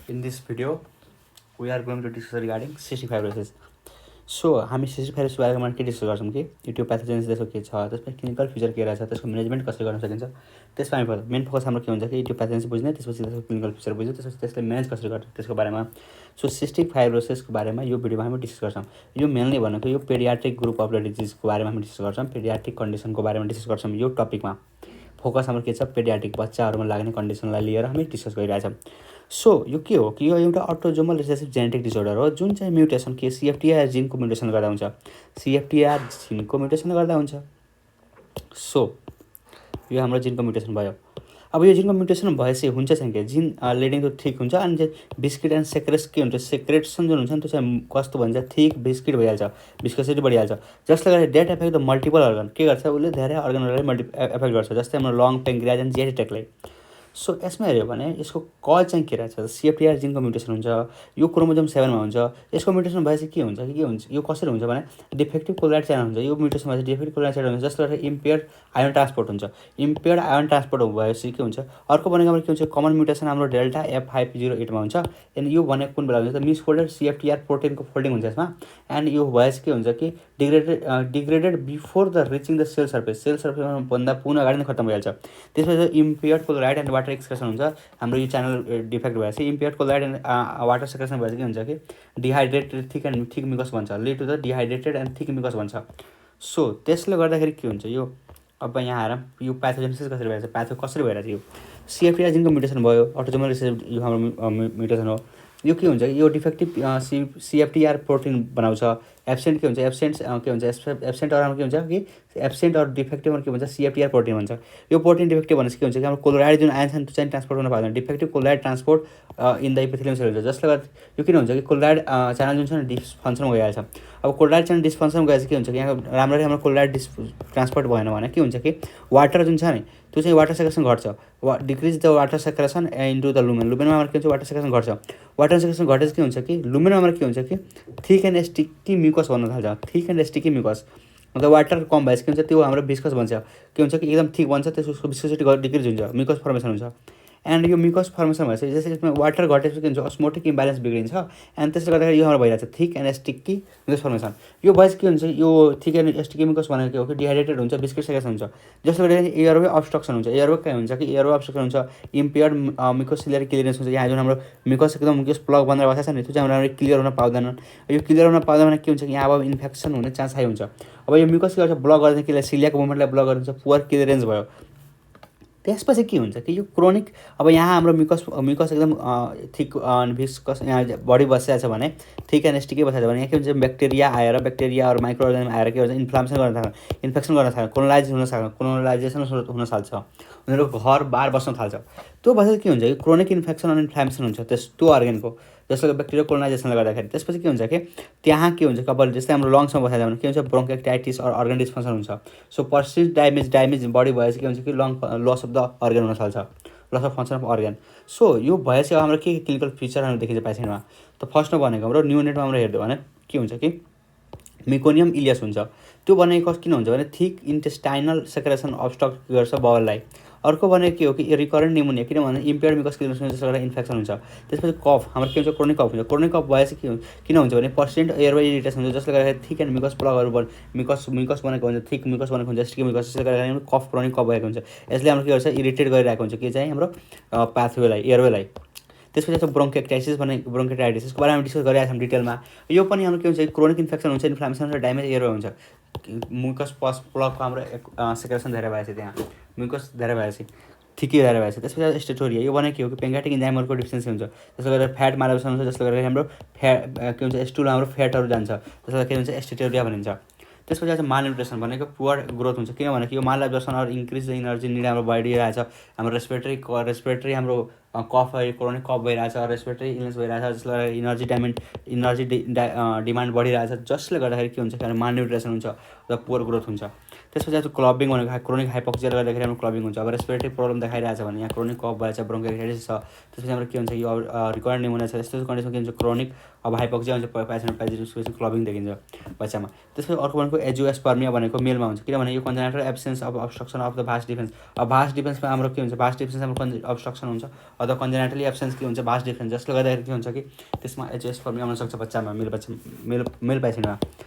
In this video, we are going to discuss regarding cystic fibrosis. So, हामी cystic fibrosis बारेमा के discuss गर्छौँ कि यो प्याथोजेन्स त्यसको के छ, त्यसमा क्लिनिकल फिचर के रहेछ, त्यसको म्यानेजमेन्ट कसरी गर्न सकिन्छ, त्यसमा हामी मेन फोकस हाम्रो के हुन्छ कि यो प्याथोजेन्स बुझ्ने, त्यसपछि त्यसको क्लिनिकल फिचर बुझ्ने, त्यसपछि त्यसलाई म्यानेज कसरी गर्ने त्यसको बारेमा. सो सिस्टिक फाइब्रोसिसको बारेमा यो भिडियोमा हामी डिस्कस गर्छौँ. यो मेनली भनेको यो पेडियाट्रिक ग्रुप अफ डिजिजको बारेमा हामी डिस्कस गर्छौँ. पेडियाट्रिक कन्डिसनको बारेमा डिस्कस गर्छौँ. यो टपिकमा फोकस हाम्रो के छ, पेडियाट्रिक बच्चाहरूमा लाग्ने कन्डिसनलाई लिएर हामी डिस्कस गरिरहेछौँ. सो यो के हो कि यो एउटा अटोजोमल रिसेसिभ जेनेटिक डिसअर्डर हो, जुन चाहिँ म्युटेसन के सिएफटिआर जिनको म्युटेसन गर्दा हुन्छ. सिएफटिआर जिनको म्युटेसन गर्दा हुन्छ. सो यो हाम्रो जिनको म्युटेसन भयो. अब यो जिनको म्युटेसन भएपछि हुन्छ चाहिँ के, जिन लिडिङ टु थिक हुन्छ, अनि चाहिँ बिस्किट एन्ड सेक्रेट्स के हुन्छ, सेक्रेट्सन जुन हुन्छ नि त्यो चाहिँ कस्तो भन्छ, थिक बिस्किट भइहाल्छ, बिस्कोसिटी बढिहाल्छ, जसले गर्दा that effect the multiple organ के गर्छ, उसले धेरै अर्गनहरूलाई एफेक्ट गर्छ, जस्तै हाम्रो लङ पेङ्क्रियाज एन्ड जिआइटी ट्र्याक्टलाई. सो यसमा हेऱ्यो भने यसको कज चाहिँ के रहेछ, सिएफटिआर जिनको म्युटेसन हुन्छ, यो क्रोमोजोम 7मा हुन्छ. यसको म्युटेसन भएपछि के हुन्छ कि के हुन्छ, यो कसरी हुन्छ भने डिफेक्टिभ क्लोराइड च्यानल हुन्छ. यो म्युटेसन भएपछि डिफेक्टिभ क्लोराइड च्यानल हुन्छ, जसले गर्दा इम्पेयर्ड आयोन ट्रान्सपोर्ट हुन्छ. इम्पेयर्ड आयोन ट्रान्सपोर्ट भएपछि के हुन्छ, अर्को भनेको के हुन्छ, कमन म्युटेसन हाम्रो डेल्टा F508मा हुन्छ. अनि यो भनेको कुन बेला हुन्छ त, मिसफोल्डेड सिएफटिआर प्रोटिनको फोल्डिङ हुन्छ यसमा. एन्ड यो भएपछि के हुन्छ कि degraded before the reaching the cell surface भन्दा पुनः अगाडि नै खत्तम भइहाल्छ. त्यसपछि impaired chloride and water excretion हुन्छ. हाम्रो यो च्यानल डिफेक्ट भएपछि impaired chloride and water secretion भएपछि के हुन्छ कि डिहाइड्रेटेड थिक म्युकस भन्छ, lead to the dehydrated and thick mucus भन्छ. सो त्यसले गर्दाखेरि के हुन्छ, यो अब यहाँ आएर यो प्याथोजेनेसिस कसरी भइरहेछ, प्याथो कसरी भइरहेछ, यो सिएफटिआर जिनको म्युटेसन भयो, अटोजोमल रिसेसिभ यो हाम्रो म्युटेसन हो. यो के हुन्छ, यो डिफेक्टिभ सिएफटिआर प्रोटिन बनाउँछ. एब्सेन्ट के हुन्छ, एब्सेन्ट अरू के हुन्छ कि एब्सेन्ट अरू डिफेक्टिभ के भन्छ, सिएफटिआर प्रोटिन भन्छ. यो प्रोटिन डिफेक्टिभ भनेपछि के हुन्छ कि हाम्रो क्लोराइड जुन आयन छ त्यो चाहिँ ट्रान्सपोर्ट गर्न पाउँदैन. Defective chloride transport in the epithelium cell हुन्छ, जसले गर्दा यो किन हुन्छ कि क्लोराइड च्यानल जुन छ नि डिसफङ्सनमा गइहाल्छ. अब क्लोराइड च्यानल डिसफङ्सनमा गएपछि के हुन्छ कि यहाँ राम्ररी हाम्रो क्लोराइड ट्रान्सपोर्ट भएन भने के हुन्छ कि वाटर जुन छ नि त्यो चाहिँ वाटर सेक्रेसन घट्छ. Decrease the water secretion into the लुमेनमा हाम्रो के हुन्छ, वाटर सेक्रेसन घट्छ. वाटर सेक्रेसन घटेपछि के हुन्छ कि लुमेनमा हाम्रो के हुन्छ कि थिक एन्ड स्टिकी म्युकस भन्न थाल्छ. थिक एन्ड स्टिकी म्युकस मतलब वाटर कम भएपछि के हुन्छ, त्यो हाम्रो भिस्कस बन्छ. के हुन्छ कि एकदम थिक बन्छ, त्यसको भिस्कोसिटी डिक्रिज हुन्छ, म्युकस फर्मेसन हुन्छ. एन्ड यो म्युकस फर्मेसन भएपछि जस्तै यसमा वाटर घटेपछि के हुन्छ, अस्मोटिक इम्ब्यालेन्स बिग्रिन्छ. एन्ड त्यसले गर्दाखेरि यो हाम्रो भइरहेको छ thick and sticky mucus formation. यो भएपछि के हुन्छ, यो थिक एन्ड स्टिकी म्युकस भनेको के हो कि डिहाइड्रेटेड हुन्छ, बिस्किट सेक्रेसन हुन्छ, जसले गर्दाखेरि एयरवे अब्स्ट्रक्सन हुन्छ. एयरवे के हुन्छ कि एयरवे अब्स्ट्रक्सन हुन्छ, इम्पेयर्ड म्युकोसिलियरी क्लियरेन्स हुन्छ. यहाँ जुन हाम्रो म्युकस एकदम म्युकस प्लग बनेर बसेको छ नि त्यो चाहिँ हाम्रो क्लियर हुन पाउँदैन. यो क्लियर हुन पाउँदैन भने के हुन्छ कि यहाँ अब इन्फेक्सन हुने चान्स हाई हुन्छ. अब यो म्युकस के गर्छ, ब्लक गर्दैन, के सिलियाको मुभमेन्टलाई ब्लक गरिदिन्छ, पुवर क्लियरेन्स भयो. त्यसपछि के हुन्छ कि यो क्रोनिक, अब यहाँ हाम्रो म्युकस एकदम थिक भिस्कस यहाँ बडी बसिरहेको छ भने, थिक एन्ड स्टिकी बसिरहेको छ भने यहाँ के हुन्छ, ब्याक्टेरिया आएर ब्याक्टेरिया अरू माइक्रो अर्गानिजम आएर के हुन्छ, इन्फ्लामेसन गर्न थाल्छ, इन्फेक्सन गर्न थाल्छ, कोलोनाइजेसन हुनथाल्छ, उनीहरूको घर बार बस्न थाल्छ. त्यो भएपछि के हुन्छ कि क्रोनिक इन्फेक्सन अनि इन्फ्लामेसन हुन्छ त्यो अर्गनको, जसले ब्याक्टेरिया कोलोनाइजेसनले गर्दाखेरि. त्यसपछि के हुन्छ कि त्यहाँ के हुन्छ, कपाल जस्तै हाम्रो लङ्समा बसेको छ भने के हुन्छ, ब्रोन्काइटिस अर अर्गन डिस्फङ्सन हुन्छ. सो पर्सिस्ट ड्यामेज बडी भएपछि के हुन्छ कि long loss of the organ हुन थाल्छ, loss of function of organ. So यो भएपछि हाम्रो के क्लिनिकल फिचरहरू देखिन्छ पेसेन्टमा. त फर्स्टमा भनेको हाम्रो न्युनेटमा हाम्रो हेर्यो भने के हुन्छ कि मेकोनियम इलियस हुन्छ. त्यो भनेको किन हुन्छ भने थिक इन्टेस्टाइनल सेक्रेसन अब्स्ट्रक्ट गर्छ बाउललाई. अर्को भनेको के हो कि रिकरेन्ट निमोनिया, किनभने इम्पेयर्ड म्युकस क्लियरेन्स हुन्छ, जसले गर्दा इन्फेक्सन हुन्छ. त्यसपछि कफ हाम्रो के हुन्छ, क्रोनिक कफ हुन्छ. क्रोनिक कफ भएपछि किन हुन्छ भने पर्सिस्टेन्ट एयरवे इरिटेसन हुन्छ, जसले गर्दाखेरि थिक एन्ड म्युकस प्लगहरू म्युकस बनेको हुन्छ, थिक म्युकस बनेको हुन्छ, स्टिकी म्युकस, जसले गर्दाखेरि कफ क्रोनिक कफ भएको हुन्छ. यसले हाम्रो के गर्छ, इरिटेट गरिरहेको हुन्छ के चाहिँ हाम्रो पाथवेलाई, एयरवेलाई. त्यसपछि चाहिँ ब्रोन्काइटिसको बारेमा डिस्कस गरिरहेको छौँ डिटेलमा. यो पनि हाम्रो के हुन्छ, क्रोनिक इन्फेक्सन हुन्छ, इन्फ्लामेसन हुन्छ, ड्यामेज एयरवे हुन्छ. म्युकस प्लगको हाम्रो सेक्रेसन धेरै भएपछि, त्यहाँ म्युकस धेरै भएपछि, थिकै धेरै भएपछि. त्यसपछि स्टेटोरिया, यो भनेको के हो कि पेङ्गाटिक इन्जाइमहरूको डिफिसियन्सी हुन्छ, जसले गर्दा फ्याट माइग्रेसन हुन्छ, जसले गर्दाखेरि हाम्रो के हुन्छ, स्टुल हाम्रो फ्याटहरू जान्छ, जसलाई के हुन्छ, स्टेटोरिया भनिन्छ. त्यसपछि आउँछ मालन्युट्रिसन भनेको पुवर ग्रोथ हुन्छ, किनभने यो माल एब्जर्सन अरू इन्क्रिज द इनर्जी निड हाम्रो बढिरहेछ. हाम्रो रेस्पिरेटरी हाम्रो कफ क्रोनिक कफ भइरहेछ, रेस्पिरेटरी इलनेस भइरहेछ, जसले इनर्जी डिमान्ड बढिरहेछ, जसले गर्दाखेरि के हुन्छ कि मालन्युट्रिसन हुन्छ र पुवर ग्रोथ हुन्छ. त्यसपछि आउँछ क्लबिङ भनेको क्रोनिक हाइपोक्सियाले गर्दाखेरि हाम्रो क्लबिङ हुन्छ. अब रेस्पिरेटरी प्रब्लम देखाइरहेछ भने यहाँ क्रोनिक कफ भएछ, ब्रोन्काइटिस छ. त्यसपछि हाम्रो के हुन्छ, यो रिकरेन्ट निमोनिया छ, यस्तो कन्डिसन के हुन्छ, क्रोनिक अब हाइपोक्सिया हुन्छ, पेसेन्ट क्लबिङ देखिन्छ बच्चामा. त्यसपछि अर्को भनेको एजियोस्पर्मिया भनेको मेलमा हुन्छ, किनभने यो congenital absence of obstruction of the vast defence. अब भास्ट डिफेन्समा हाम्रो के हुन्छ, भास्ट डिफेन्स हाम्रो अब्स्ट्रक्सन हुन्छ, अथवा कन्जेनाइटली एब्सेन्स के हुन्छ, भास्ट डिफ्रेन्स, जसले गर्दाखेरि के हुन्छ कि त्यसमा एचएस फर्मी आउन सक्छ बच्चामा, मेल पेसेन्टमा।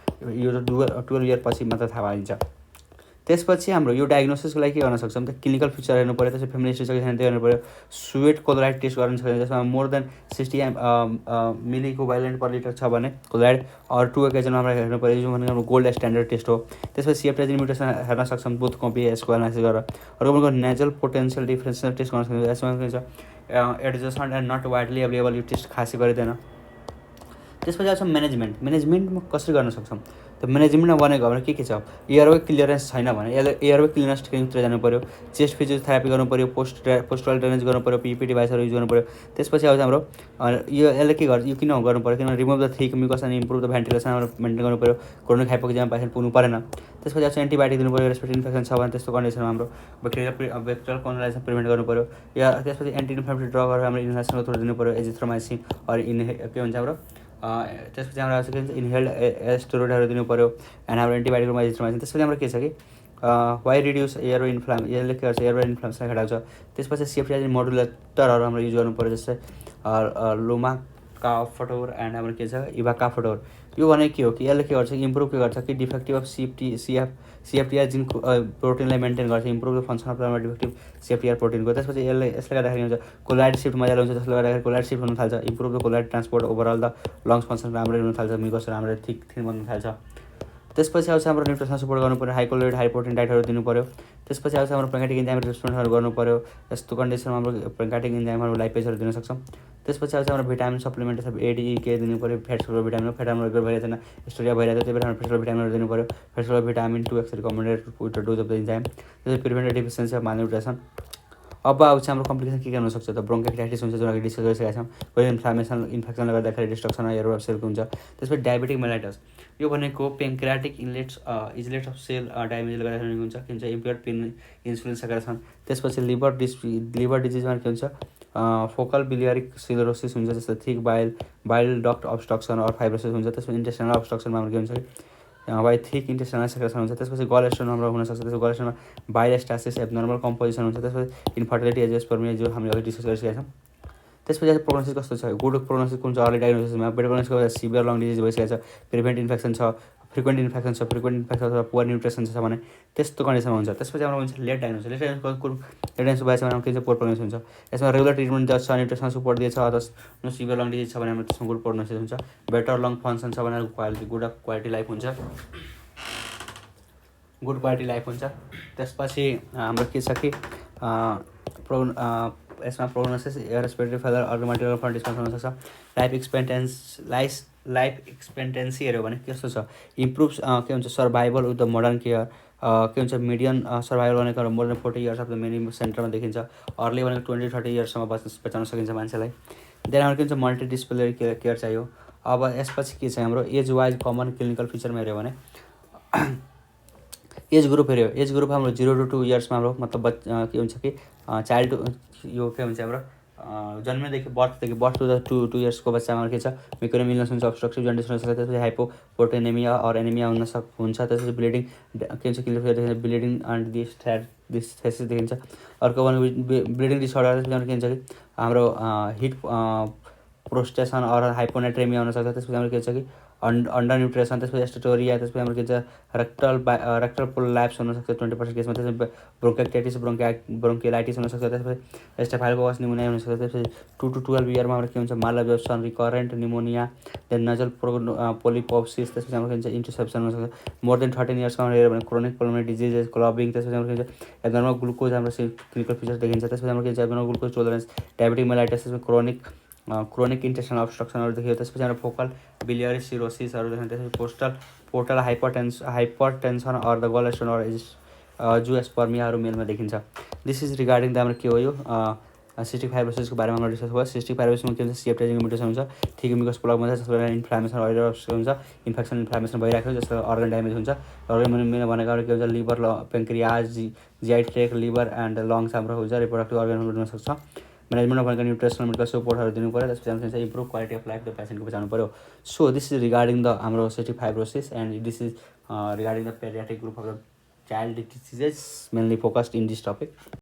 यो 12 इयर पछि मात्र थाहा पाइन्छ। त्यसपछि हाम्रो यो डायग्नोसिसको लागि के गर्न सक्छौँ त क्लिनिकल फिचर हेर्नु पऱ्यो, त्यसपछि फेमिली हिस्ट्री छ कि छैन त्यो हेर्नु पऱ्यो। स्वेट क्लोराइड टेस्ट गर्न सक्छ, जसमा मोर देन 60 मिली कोभालेन्ट पर लिटर छ भने क्लोराइड, अरू 2 ओकेजनमा আমরা हेर्नु पऱ्यो, जो भनेको हाम्रो गोल्ड स्ट्यान्डर्ड टेस्ट हो। त्यसपछि सिएफटी म्युटेसन हेर्न सक्छौँ बोथ कपी यसको एनालाइसिस गरेर। अर्को भनेको नेजल पोटेन्सियल डिफरेन्सियल टेस्ट गर्न सक्छौँ, यसमा के हुन्छ adjustment and not widely available, यो टेस्ट खासै गरिँदैन। त्यसपछि आउँछ म्यानेजमेन्टमा कसरी गर्न सक्छौँ त म्यानेजमेन्टमा भनेको भने के छ, एयरवे क्लियरेन्स छैन भने एयरवे क्लियरेन्स ट्रेनिङतिर जानु पऱ्यो, चेस्ट फिजियोथेरापी गर्नु पऱ्यो, पोस्टरल ड्रेनेज गर्नु पऱ्यो, पिपी डिभाइसहरू युज गर्नु पऱ्यो। त्यसपछि आउँछ हाम्रो यो यसले के गर्छ, यो किन गर्नु पऱ्यो किनभने remove the thick mucus and improve the ventilation हाम्रो मेन्टेन गर्नु पऱ्यो, क्रोनिक हाइपोक्सियामा पेसेन्ट पुग्नु परेन। त्यसपछि आउँछ एन्टिबायोटिक दिनु पऱ्यो, रेस्पिरेटरी इन्फेक्सन छ भने त्यस्तो कन्डिसनमा हाम्रो ब्याक्टेरियल कोलोनाइजेसन प्रिभेन्ट गर्नु पऱ्यो, या त्यसपछि एन्टी इन्फ्लेमेटरी ड्रगहरू हाम्रो इन्हेलेसन थोरै दिनु पऱ्यो, एजिथ्रोमाइसिन अरू के भन्छ हाम्रो त्यसपछि हाम्रो के भन्छ इनहेल्ड स्टेरोइडहरू दिनु पऱ्यो, एन्ड हाम्रो एन्टिबायोटिकमा एजिथ्रोमाइसिन। त्यसपछि हाम्रो के छ कि वाइ रिड्युस एयरवे इन्फ्लाम, यसले के गर्छ एयरवे इन्फ्लामेसन घटाउँछ। त्यसपछि सेफ्टी मोडुलेटरहरू हाम्रो युज गर्नु पऱ्यो, जस्तै लुमा काफोटोर एन्ड हाम्रो के छ इभा काफोटोर। यो भने के हो कि यसले के गर्छ इम्प्रुभ के गर्छ कि डिफेक्टिभ अफ सिएफटिआर जिन प्रोटिनलाई मेन्टेन गर्छ, improve the function of defective CFTR प्रोटिनको। त्यसपछि यसले गर्दाखेरि हुन्छ कोलाइड सिफ्ट मजाले हुन्छ, जसले गर्दाखेरि कोलाइड सिफ्ट हुन थाल्छ, improve the chloride transport, overall the lungs function राम्ररी हुन थाल्छ, म्युकस राम्ररी थिन बन्न थाल्छ। त्यसपछि आउँछ हाम्रो न्युट्रिसन सपोर्ट गर्नु पऱ्यो, हाई क्लोराइड हाई प्रोटिन डाइटहरू दिनु पऱ्यो। त्यसपछि आउँछ हाम्रो पेन्काटिक इन्जाइम रेस्पोन्सहरू गर्नु पऱ्यो, यस्तो कन्डिसनमा हाम्रो पेन्काटिक इन्जाइमहरू लाइपेजहरू दिन सक्छौँ। त्यसपछि आउँछ हाम्रो भिटामिन सप्लिमेन्ट एडिके दिनु पऱ्यो, फेट्सको भिटामिन फेटामिन भइरहेको छैन, स्टोरिया भइरहेको छ, त्यही भएर हाम्रो फेट्सको भिटामिनहरू दिनु पऱ्यो। फेट्सको vitamin 2x recommended with the dose of the enzyme. त्यसपछि प्रिभेन्ट डिफिसियन्सी अफ मालन्युट्रिसन। अब आउँछ हाम्रो कम्प्लिकेसन के हुनसक्छ त ब्रोन्काइटिस हुन्छ, जुन अघि डिस्कस गरिसकेका छौँ, कोही इन्फेक्सनले गर्दाखेरि डिस्ट्रक्सन एयर अफ सेलको हुन्छ। त्यसपछि डायबेटिक मेलाइटस, यो भनेको पेन्क्रियाटिक इजलेट्स अफ सेल ड्यामेजले गर्दाखेरि हुन्छ, के हुन्छ इम्पेयर्ड इन्सुलिन सेक्रेसन। त्यसपछि लिभर डिजिजमा के हुन्छ फोकल बिलियरी सिरोसिस हुन्छ, जस्तो thick bile duct obstruction or fibrosis हुन्छ। त्यसपछि इन्टेस्टाइनल अब्स्ट्रक्सनमा हाम्रो के हुन्छ कि थिक इन्टेस्टाइनल सेक्रेसन हुन्छ। त्यसपछि गल स्टोन हाम्रो हुनसक्छ, त्यसपछि गल स्टोनमा बाइल एब्नर्मल कम्पोजिसन हुन्छ। त्यसपछि इन्फर्टिलिटी एजियोस्पर्मिया जो हामीले अघि डिस्कस गरिसकेका छौँ। त्यसपछि प्रोग्नोसिस कस्तो छ, गुड प्रोग्नोसिस कुन छ, अर्ली डायग्नोसिसमा बेड प्रोग्नोसिसको सिभियर लङ डिजिज भइसकेको छ, प्रिभेन्ट इन्फेक्सन छ, फ्रिक्वेन्ट इन्फेक्सन अथवा पुवर न्युट्रिसन छ भने त्यस्तो कन्डिसनमा हुन्छ। त्यसपछि हाम्रो हुन्छ लेट डायग्नोसिस भएछ भने हाम्रो के छ पोर प्रोग्नोसिस हुन्छ। यसमा रेगुलर ट्रिटमेन्ट छ, न्युट्रिसन सपोर्ट दिएछ, अथवा सिभियर लङ डिजिज छ भने हाम्रो त्यसमा गुड प्रोग्नोसिस हुन्छ। बेटर लङ फङ्सन छ भने गुड क्वालिटी लाइफ हुन्छ, गुड क्वालिटी लाइफ हुन्छ। त्यसपछि हाम्रो के छ कि यसमा प्रोग्नोसिस रेस्पिरेटरी फेलर अर्को मटेरियल फन्ड डिस्काउन्ट हुनसक्छ। लाइफ एक्सपेक्टेन्सी हेऱ्यो भने कस्तो छ इम्प्रुभ के हुन्छ survival with the modern care, के हुन्छ मिडियन सर्भाइभल भनेको more than 40 years of the many सेन्टरमा देखिन्छ, अर्ली भनेको 20-30 इयर्ससम्म बचाउन सकिन्छ मान्छेलाई। देन हाम्रो के हुन्छ मल्टिडिसिप्लिनरी केयर चाहियो। अब यसपछि के छ हाम्रो एज वाइज कमन क्लिनिकल फिचरमा हेऱ्यो भने एज ग्रुप हेऱ्यो, एज ग्रुप हाम्रो 0 to 2 इयर्समा हाम्रो मतलब के हुन्छ कि चाइल्ड यो के भन्छ हाम्रो जन्मदेखि बर्थ टु द 2 इयर्सको बच्चामा के छ मेकोनियम इलनेस हुन्छ, अब्स्ट्रक्टिभ जन्डिस हुनसक्छ। त्यसपछि हाइपोप्रोटेनेमिया अर एनिमिया हुन्छ। त्यसपछि ब्लिडिङ के हुन्छ clear bleeding and this thesis देखिन्छ। अर्को भनेको ब्लिडिङ डिसअर्डर के हुन्छ कि हाम्रो हिट प्रोस्टेसन अर हाइपोनेट्रेमिया हुनसक्छ। त्यसपछि हाम्रो के छ कि अन्डर न्युट्रिसन। त्यसपछि एस्टेटोरिया। त्यसपछि हाम्रो के छ रेक्टल प्रोल्याप्स हुनसक्छ 20% केसमा। त्यसपछि ब्रोन्काइटिस ब्रोन्किलाइटिस हुनसक्छ। त्यसपछि स्टेफाइलोकोकस निमोनिया हुनसक्छ। त्यसपछि 2 to 12 इयरमा हाम्रो के हुन्छ मालएब्जर्प्सन, रिकरेन्ट निमोनिया, देन नजल पोलिपोप्सिस। त्यसपछि हाम्रो के हुन्छ इन्टरसेप्सन हुनसक्छ। मोर देन 13 इयर्समा हेऱ्यो भने क्रोनिक पल्मोनरी डिजिजेस, क्लबिङ। त्यसपछि हाम्रो के हुन्छ एब्नर्मल ग्लुकोज हाम्रो क्लिनिकल फिचर्स देखिन्छ। त्यसपछि हाम्रो के हुन्छ abnormal glucose tolerance, diabetic mellitus, त्यसपछि क्रोनिक इन्टेस्टाइनल अब्स्ट्रक्सनहरू देखियो। त्यसपछि हाम्रो फोकल बिलियरी सिरोसिसहरू देखिन्छ। त्यसपछि पोर्टल हाइपरटेन्सन अर द गल स्टोन अर जुएस्पर्मियाहरू मेलमा देखिन्छ। दिस इज रिगार्डिङ द हाम्रो के हो यो सिस्टिक फाइब्रोसिसको बारेमा हाम्रो डिस्कस भयो। सिस्टिक फाइब्रोसिसमा के हुन्छ सिएफटी म्युटेसन हुन्छ, थिक म्युकस प्लगमा छ, जसको इन्फ्लामेसन हुन्छ, इन्फेक्सन भइरहेको छ, जसको अर्गन ड्यामेज हुन्छ। अर्गन भनेको के हुन्छ liver, pancreas, GI tract, liver and lungs हाम्रो हुन्छ, रिप्रोडक्टिभ अर्गनहरू हुनसक्छ। म्यानेजमेन्ट भनेको न्युट्रिसनल मेडिकल सपोर्टहरू दिनु पऱ्यो। त्यसपछि हाम्रो improve quality of life the पेसेन्टको बचाउनु पऱ्यो। So this is regarding the हाम्रो cystic fibrosis and this is regarding the paediatric group of the child diseases mainly focused in this topic.